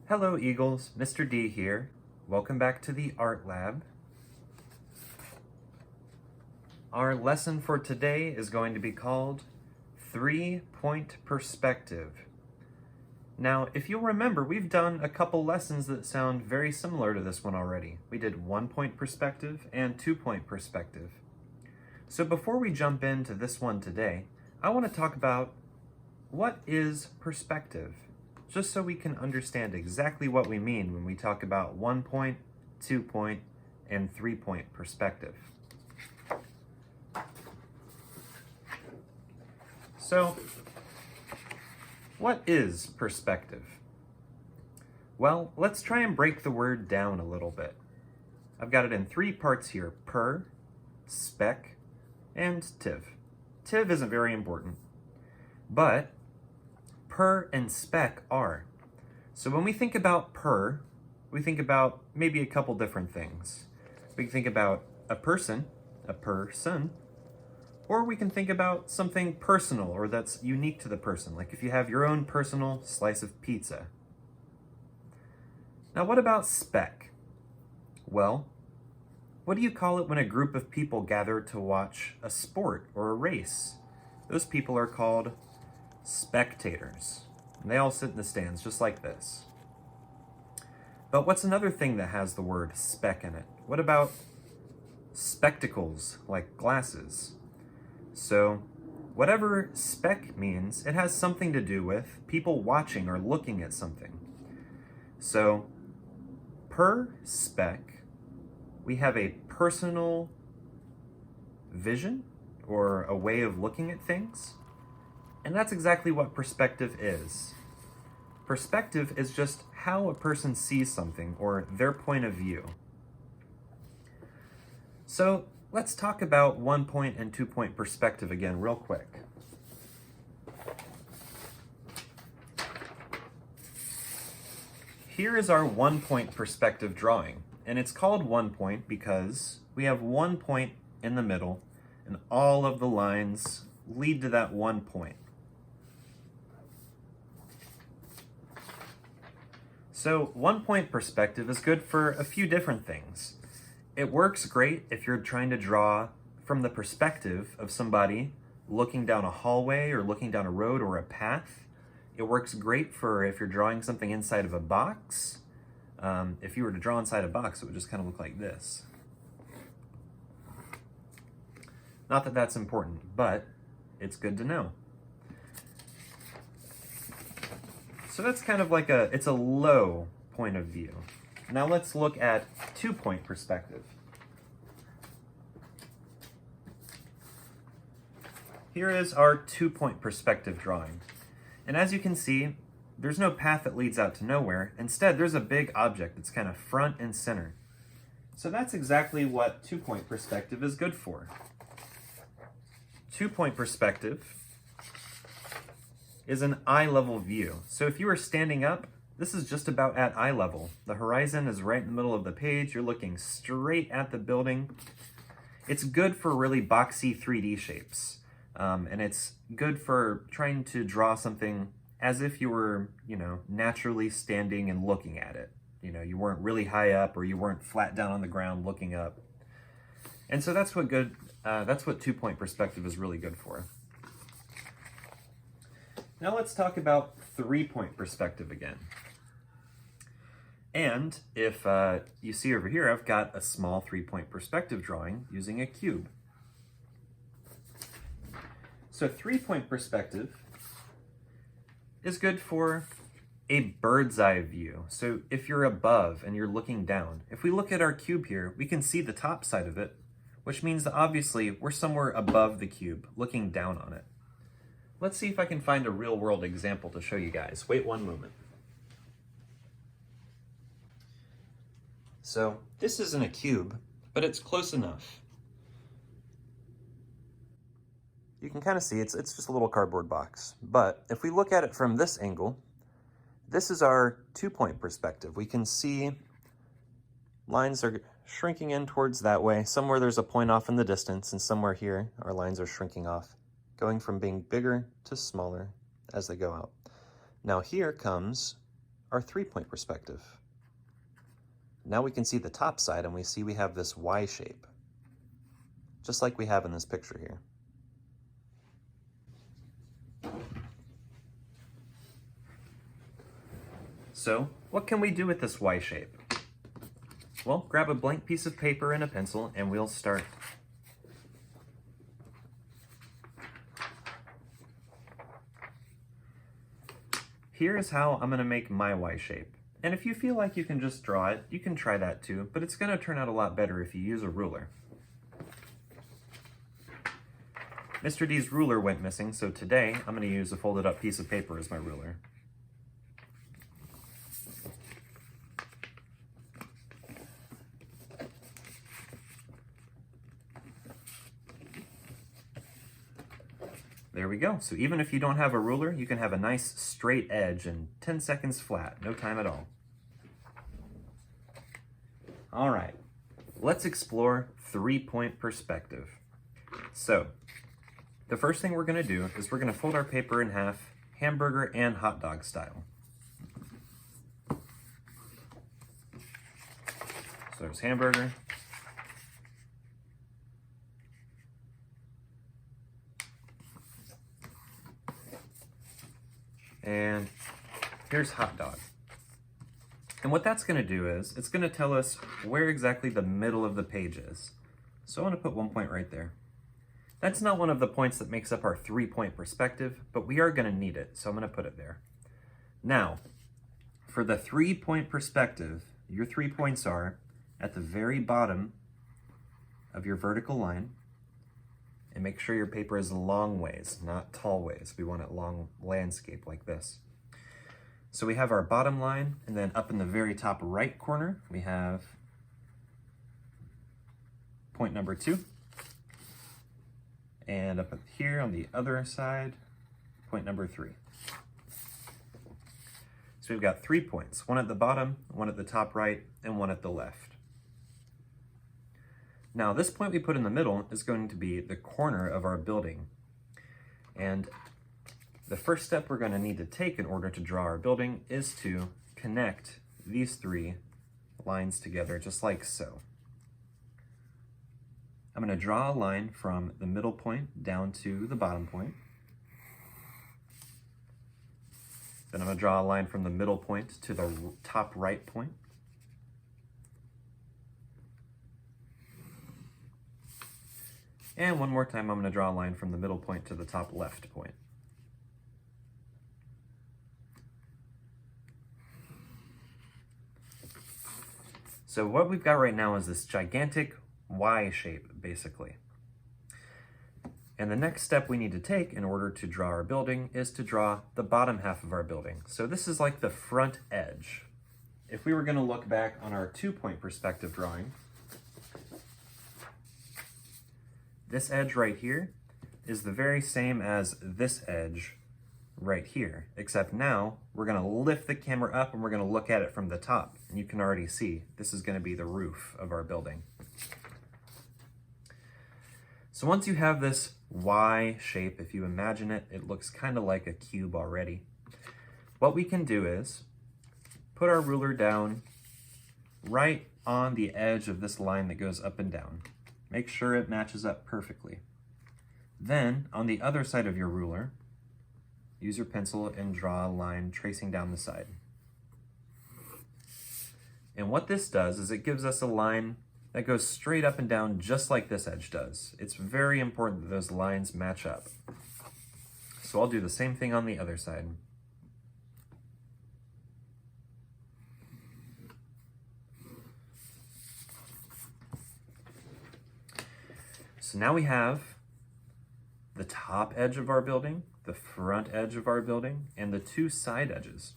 Hello Eagles, Mr. D here. Welcome back to the Art Lab. Our lesson for today is going to be called 3-Point Perspective. Now, if you'll remember, we've done a couple lessons that sound very similar to this one already. We did 1-point perspective and 2-point perspective. So before we jump into this one today, I want to talk about what is perspective, just so we can understand exactly what we mean when we talk about 1-point, 2-point, and 3-point perspective. So, what is perspective? Well, let's try and break the word down a little bit. I've got it in 3 parts here: per, spec, and tiv. Tiv isn't very important, but per and spec are. So when we think about per, we think about maybe a couple different things. We can think about a person, or we can think about something personal or that's unique to the person, like if you have your own personal slice of pizza. Now what about spec? Well, what do you call it when a group of people gather to watch a sport or a race? Those people are called spectators. And they all sit in the stands just like this. But what's another thing that has the word spec in it? What about spectacles, like glasses? So whatever spec means, it has something to do with people watching or looking at something. So per spec, we have a personal vision or a way of looking at things. And that's exactly what perspective is. Perspective is just how a person sees something or their point of view. So let's talk about 1-point and 2-point perspective again real quick. Here is our 1-point perspective drawing, and it's called 1-point because we have 1 point in the middle and all of the lines lead to that 1 point. So 1-point perspective is good for a few different things. It works great if you're trying to draw from the perspective of somebody looking down a hallway or looking down a road or a path. It works great for if you're drawing something inside of a box. If you were to draw inside a box, it would just kind of look like this. Not that that's important, but it's good to know. So that's kind of like it's a low point of view. Now let's look at 2-point perspective. Here is our 2-point perspective drawing. And as you can see, there's no path that leads out to nowhere. Instead, there's a big object that's kind of front and center. So that's exactly what 2-point perspective is good for. 2-point perspective is an eye-level view. So if you are standing up, this is just about at eye level. The horizon is right in the middle of the page. You're looking straight at the building. It's good for really boxy 3D shapes. And it's good for trying to draw something as if you were, naturally standing and looking at it. You weren't really high up or you weren't flat down on the ground looking up. And so that's what 2-point perspective is really good for. Now let's talk about 3-point perspective again. And if you see over here, I've got a small 3-point perspective drawing using a cube. So 3-point perspective is good for a bird's eye view. So if you're above and you're looking down, if we look at our cube here, we can see the top side of it, which means that obviously we're somewhere above the cube, looking down on it. Let's see if I can find a real-world example to show you guys. Wait one moment. So this isn't a cube, but it's close enough. You can kind of see it's just a little cardboard box. But if we look at it from this angle, this is our 2-point perspective. We can see lines are shrinking in towards that way. Somewhere there's a point off in the distance, and somewhere here our lines are shrinking off, going from being bigger to smaller as they go out. Now here comes our 3-point perspective. Now we can see the top side and we see we have this Y shape, just like we have in this picture here. So, what can we do with this Y shape? Well, grab a blank piece of paper and a pencil and we'll start. Here is how I'm going to make my Y shape. And if you feel like you can just draw it, you can try that too, but it's going to turn out a lot better if you use a ruler. Mr. D's ruler went missing, so today I'm going to use a folded up piece of paper as my ruler. There we go. So even if you don't have a ruler, you can have a nice straight edge in 10 seconds flat, no time at all. All right, let's explore 3-point perspective. So the first thing we're going to do is we're going to fold our paper in half, hamburger and hot dog style. So there's hamburger. And here's hot dog. And what that's going to do is, it's going to tell us where exactly the middle of the page is. So I want to put 1 point right there. That's not one of the points that makes up our 3-point perspective, but we are going to need it, so I'm going to put it there. Now, for the 3-point perspective, your 3 points are at the very bottom of your vertical line, and make sure your paper is long ways, not tall ways. We want it long landscape like this. So we have our bottom line, and then up in the very top right corner, we have point number 2. And up here on the other side, point number 3. So we've got 3 points, one at the bottom, one at the top right, and one at the left. Now this point we put in the middle is going to be the corner of our building. And the first step we're going to need to take in order to draw our building is to connect these 3 lines together just like so. I'm going to draw a line from the middle point down to the bottom point. Then I'm going to draw a line from the middle point to the top right point. And one more time, I'm going to draw a line from the middle point to the top left point. So what we've got right now is this gigantic Y shape, basically. And the next step we need to take in order to draw our building is to draw the bottom half of our building. So this is like the front edge. If we were going to look back on our 2-point perspective drawing, this edge right here is the very same as this edge right here, except now we're going to lift the camera up and we're going to look at it from the top. And you can already see this is going to be the roof of our building. So once you have this Y shape, if you imagine it, it looks kind of like a cube already. What we can do is put our ruler down right on the edge of this line that goes up and down. Make sure it matches up perfectly. Then, on the other side of your ruler, use your pencil and draw a line tracing down the side. And what this does is it gives us a line that goes straight up and down just like this edge does. It's very important that those lines match up. So I'll do the same thing on the other side. So now we have the top edge of our building, the front edge of our building, and the 2 side edges.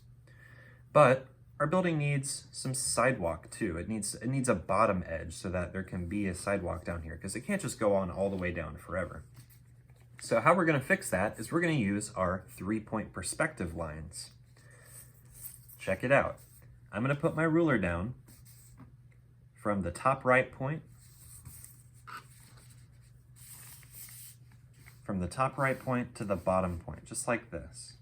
But our building needs some sidewalk too. It needs a bottom edge so that there can be a sidewalk down here, because it can't just go on all the way down forever. So how we're going to fix that is we're going to use our 3-point perspective lines. Check it out. I'm going to put my ruler down from the top right point, from the top right point to the bottom point, just like this.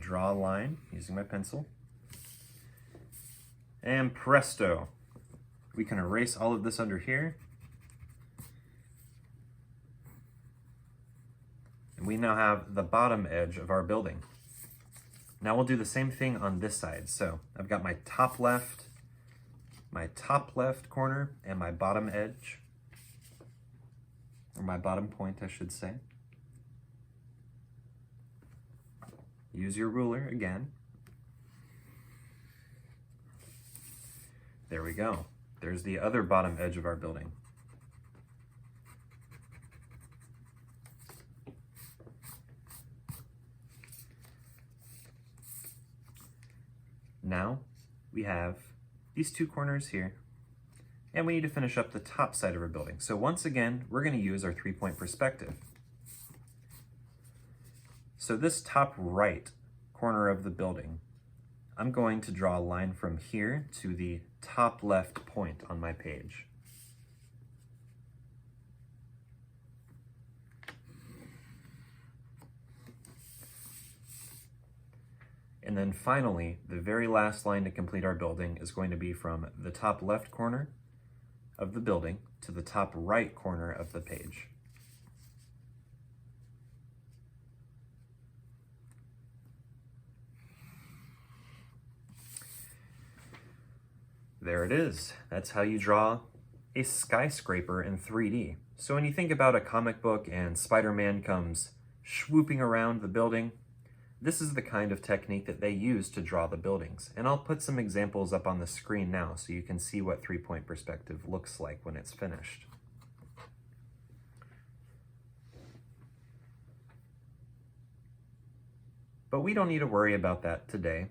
draw a line using my pencil. And presto, we can erase all of this under here. And we now have the bottom edge of our building. Now we'll do the same thing on this side. So I've got my top left corner and my bottom edge, or my bottom point, I should say. Use your ruler again. There we go. There's the other bottom edge of our building. Now we have these two corners here, and we need to finish up the top side of our building. So once again, we're going to use our 3-point perspective. So this top right corner of the building, I'm going to draw a line from here to the top left point on my page. And then finally, the very last line to complete our building is going to be from the top left corner of the building to the top right corner of the page. There it is. That's how you draw a skyscraper in 3D. So when you think about a comic book and Spider-Man comes swooping around the building, this is the kind of technique that they use to draw the buildings. And I'll put some examples up on the screen now so you can see what 3-point perspective looks like when it's finished. But we don't need to worry about that today.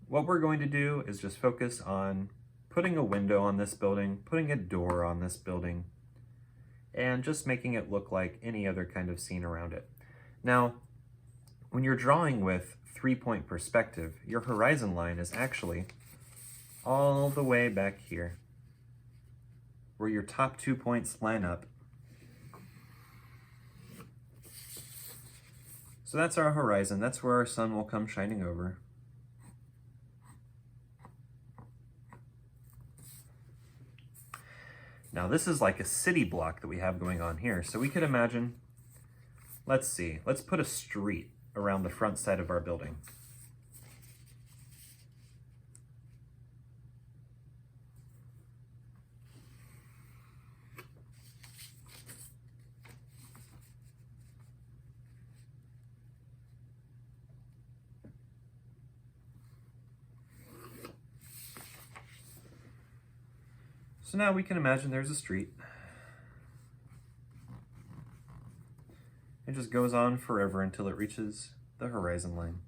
What we're going to do is just focus on putting a window on this building, putting a door on this building, and just making it look like any other kind of scene around it. Now, when you're drawing with 3-point perspective, your horizon line is actually all the way back here, where your top 2 points line up. So that's our horizon. That's where our sun will come shining over. Now this is like a city block that we have going on here. So we could imagine, let's put a street around the front side of our building. So now we can imagine there's a street. It just goes on forever until it reaches the horizon line.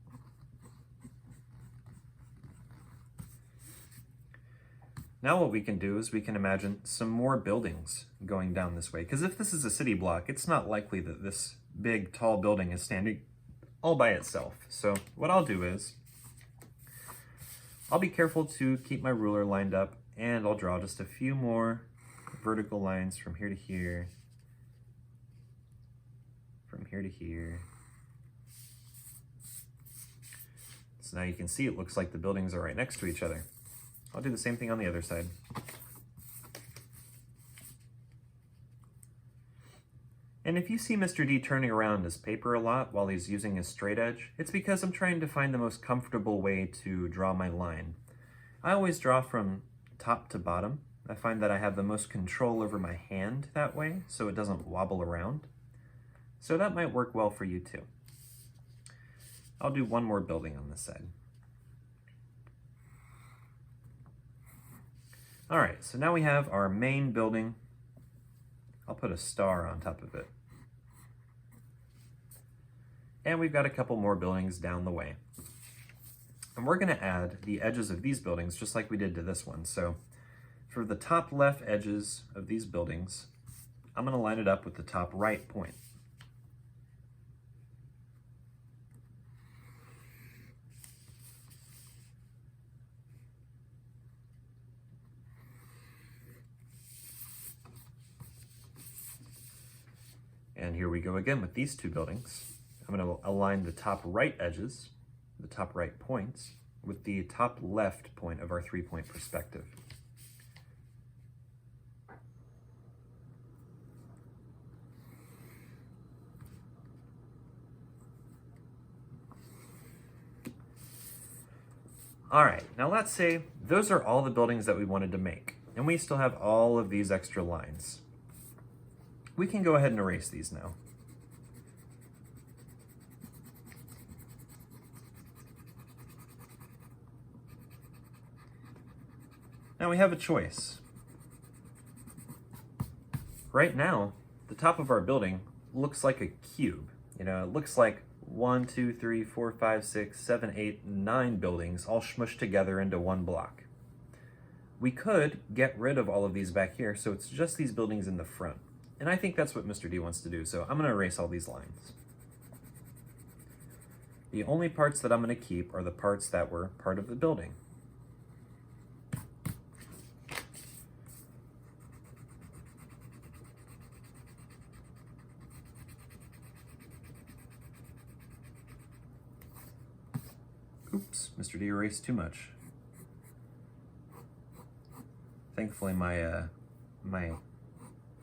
Now what we can do is we can imagine some more buildings going down this way. Because if this is a city block, it's not likely that this big, tall building is standing all by itself. So what I'll do is, I'll be careful to keep my ruler lined up, and I'll draw just a few more vertical lines from here to here, from here to here. So now you can see it looks like the buildings are right next to each other. I'll do the same thing on the other side. And if you see Mr. D turning around his paper a lot while he's using his straight edge, it's because I'm trying to find the most comfortable way to draw my line. I always draw from top to bottom. I find that I have the most control over my hand that way, so it doesn't wobble around. So that might work well for you too. I'll do one more building on this side. All right, so now we have our main building. I'll put a star on top of it. And we've got a couple more buildings down the way. And we're gonna add the edges of these buildings just like we did to this one. So for the top left edges of these buildings, I'm gonna line it up with the top right point. And here we go again with these two buildings. I'm going to align the top right edges the top right points with the top left point of our 3-point perspective. All right, now let's say those are all the buildings that we wanted to make, and we still have all of these extra lines. We can go ahead and erase these now. Now we have a choice. Right now, the top of our building looks like a cube. You know, it looks like 1, 2, 3, 4, 5, 6, 7, 8, 9 buildings all smushed together into one block. We could get rid of all of these back here, so it's just these buildings in the front. And I think that's what Mr. D wants to do, so I'm gonna erase all these lines. The only parts that I'm gonna keep are the parts that were part of the building. Oops, Mr. D erased too much. Thankfully my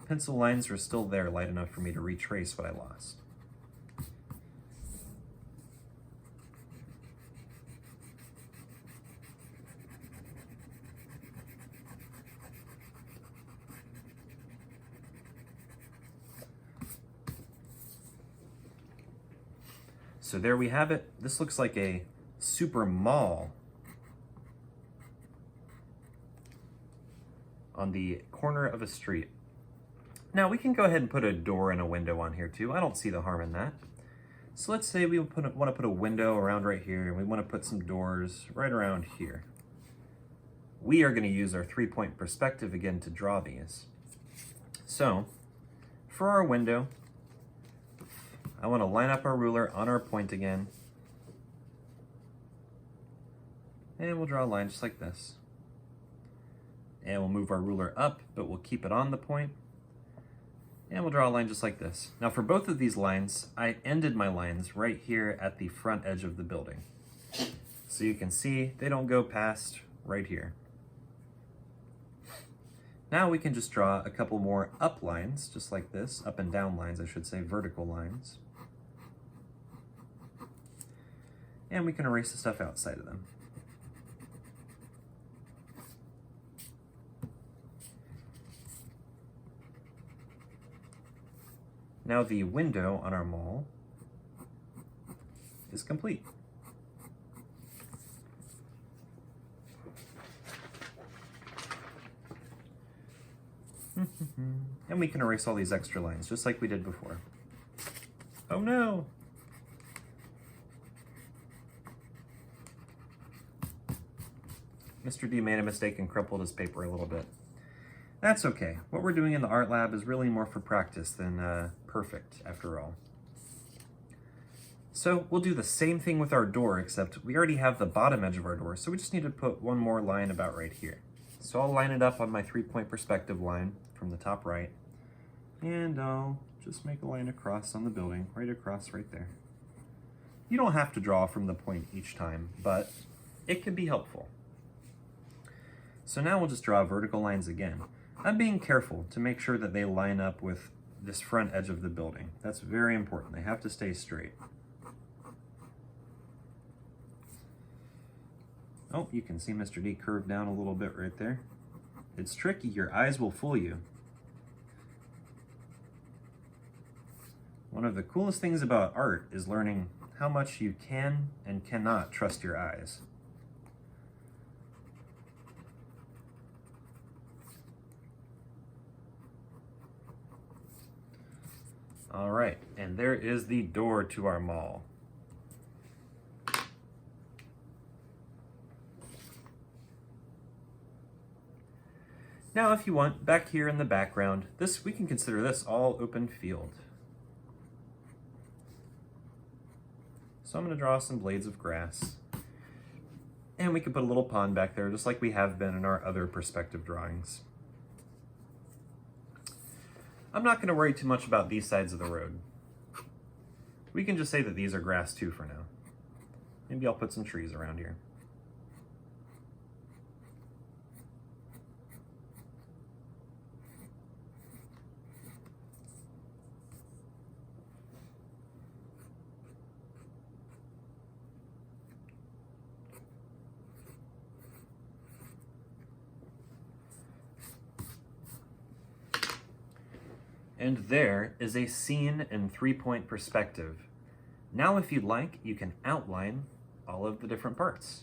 pencil lines are still there, light enough for me to retrace what I lost. So there we have it. This looks like a super mall on the corner of a street. Now we can go ahead and put a door and a window on here too. I don't see the harm in that. So let's say we want to put a window around right here, and we want to put some doors right around here. We are going to use our 3-point perspective again to draw these. So for our window, I want to line up our ruler on our point again. And we'll draw a line just like this. And we'll move our ruler up, but we'll keep it on the point. And we'll draw a line just like this. Now for both of these lines, I ended my lines right here at the front edge of the building. So you can see they don't go past right here. Now we can just draw a couple more up lines, just like this, up and down lines, I should say, vertical lines. And we can erase the stuff outside of them. Now the window on our mall is complete. And we can erase all these extra lines, just like we did before. Oh no! Mr. D made a mistake and crumpled his paper a little bit. That's okay. What we're doing in the art lab is really more for practice than perfect, after all. So we'll do the same thing with our door, except we already have the bottom edge of our door, so we just need to put one more line about right here. So I'll line it up on my 3-point perspective line from the top right, and I'll just make a line across on the building, right across right there. You don't have to draw from the point each time, but it can be helpful. So now we'll just draw vertical lines again. I'm being careful to make sure that they line up with this front edge of the building. That's very important. They have to stay straight. Oh, you can see Mr. D curved down a little bit right there. It's tricky. Your eyes will fool you. One of the coolest things about art is learning how much you can and cannot trust your eyes. All right, and there is the door to our mall. Now, if you want, back here in the background, we can consider this all open field. So I'm going to draw some blades of grass. And we can put a little pond back there, just like we have been in our other perspective drawings. I'm not going to worry too much about these sides of the road. We can just say that these are grass too for now. Maybe I'll put some trees around here. And there is a scene in 3-point perspective. Now, if you'd like, you can outline all of the different parts.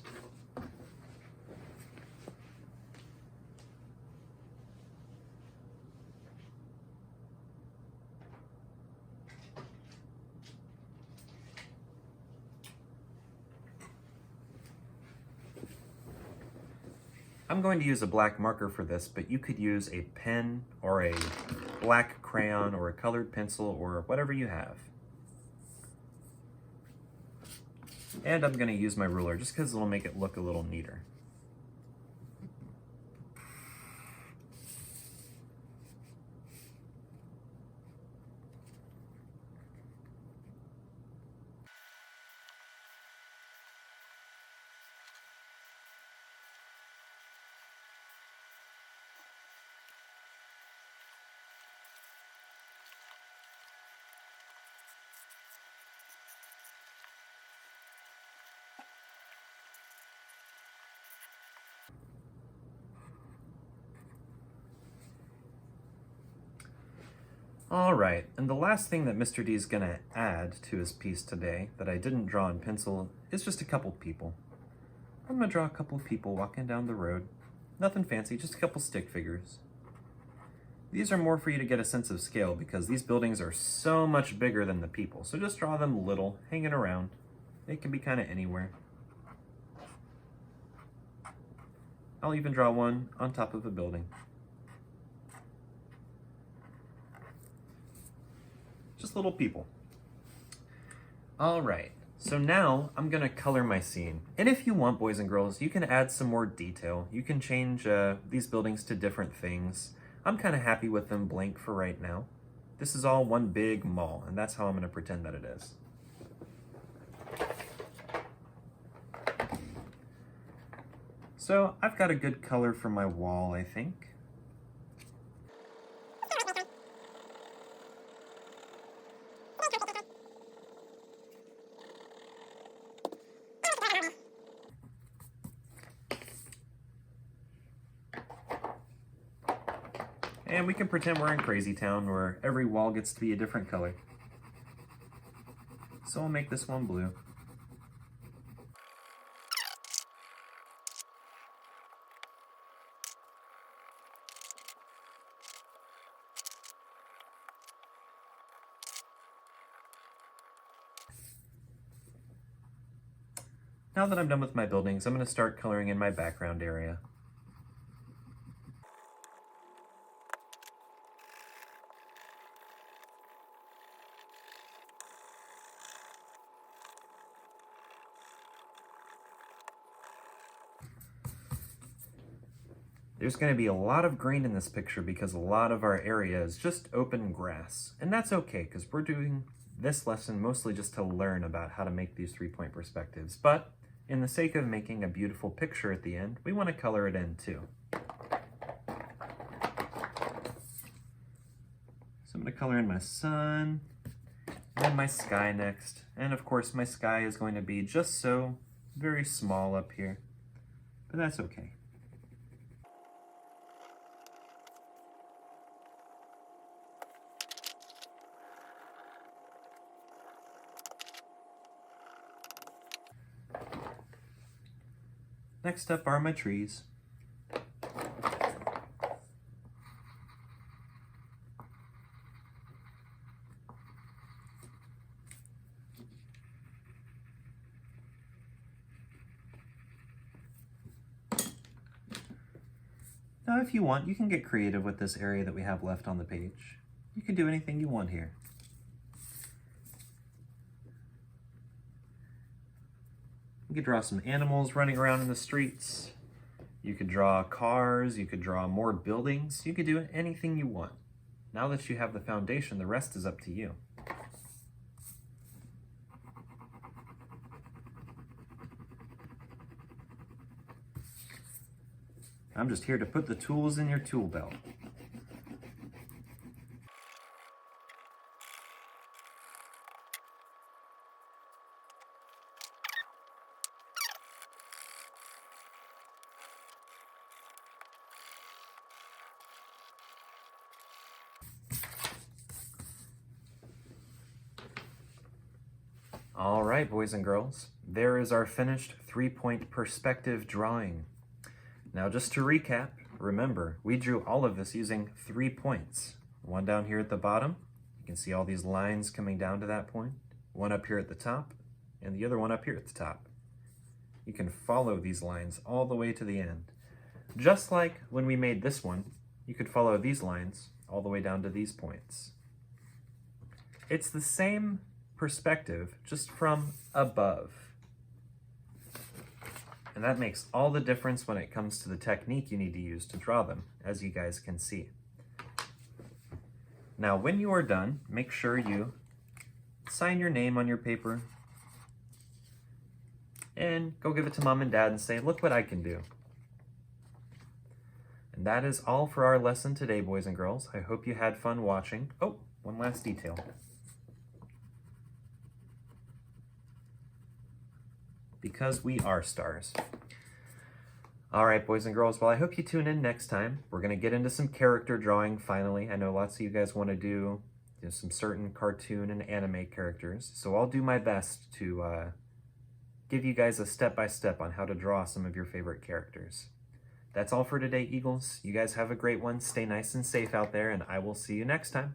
I'm going to use a black marker for this, but you could use a pen or a black crayon or a colored pencil or whatever you have. And I'm going to use my ruler just because it'll make it look a little neater. All right, and the last thing that Mr. D is gonna add to his piece today that I didn't draw in pencil is just a couple people. I'm gonna draw a couple of people walking down the road. Nothing fancy, just a couple stick figures. These are more for you to get a sense of scale because these buildings are so much bigger than the people. So just draw them little, hanging around. They can be kind of anywhere. I'll even draw one on top of a building. Just little people. All right, so now I'm gonna color my scene. And if you want, boys and girls, you can add some more detail. You can change these buildings to different things. I'm kind of happy with them blank for right now. This is all one big mall, and that's how I'm gonna pretend that it is. So I've got a good color for my wall, I think. And we can pretend we're in Crazy Town where every wall gets to be a different color. So I'll make this one blue. Now that I'm done with my buildings, I'm going to start coloring in my background area. There's going to be a lot of green in this picture because a lot of our area is just open grass. And that's okay because we're doing this lesson mostly just to learn about how to make these 3-point perspectives. But in the sake of making a beautiful picture at the end, we want to color it in too. So I'm going to color in my sun and my sky next. And of course my sky is going to be just so very small up here, but that's okay. Next up are my trees. Now, if you want, you can get creative with this area that we have left on the page. You can do anything you want here. You could draw some animals running around in the streets. You could draw cars, you could draw more buildings. You could do anything you want. Now that you have the foundation, the rest is up to you. I'm just here to put the tools in your tool belt. All right, boys and girls, there is our finished 3-point perspective drawing. Now, just to recap, remember, we drew all of this using 3 points. One down here at the bottom, you can see all these lines coming down to that point. One up here at the top, and the other one up here at the top. You can follow these lines all the way to the end. Just like when we made this one, you could follow these lines all the way down to these points. It's the same perspective, just from above. And that makes all the difference when it comes to the technique you need to use to draw them, as you guys can see. Now, when you are done, make sure you sign your name on your paper and go give it to mom and dad and say, look what I can do. And that is all for our lesson today, boys and girls. I hope you had fun watching. Oh, one last detail. Because we are stars. All right, boys and girls, well, I hope you tune in next time. We're gonna get into some character drawing finally. I know lots of you guys wanna do some certain cartoon and anime characters, so I'll do my best to give you guys a step-by-step on how to draw some of your favorite characters. That's all for today, Eagles. You guys have a great one. Stay nice and safe out there, and I will see you next time.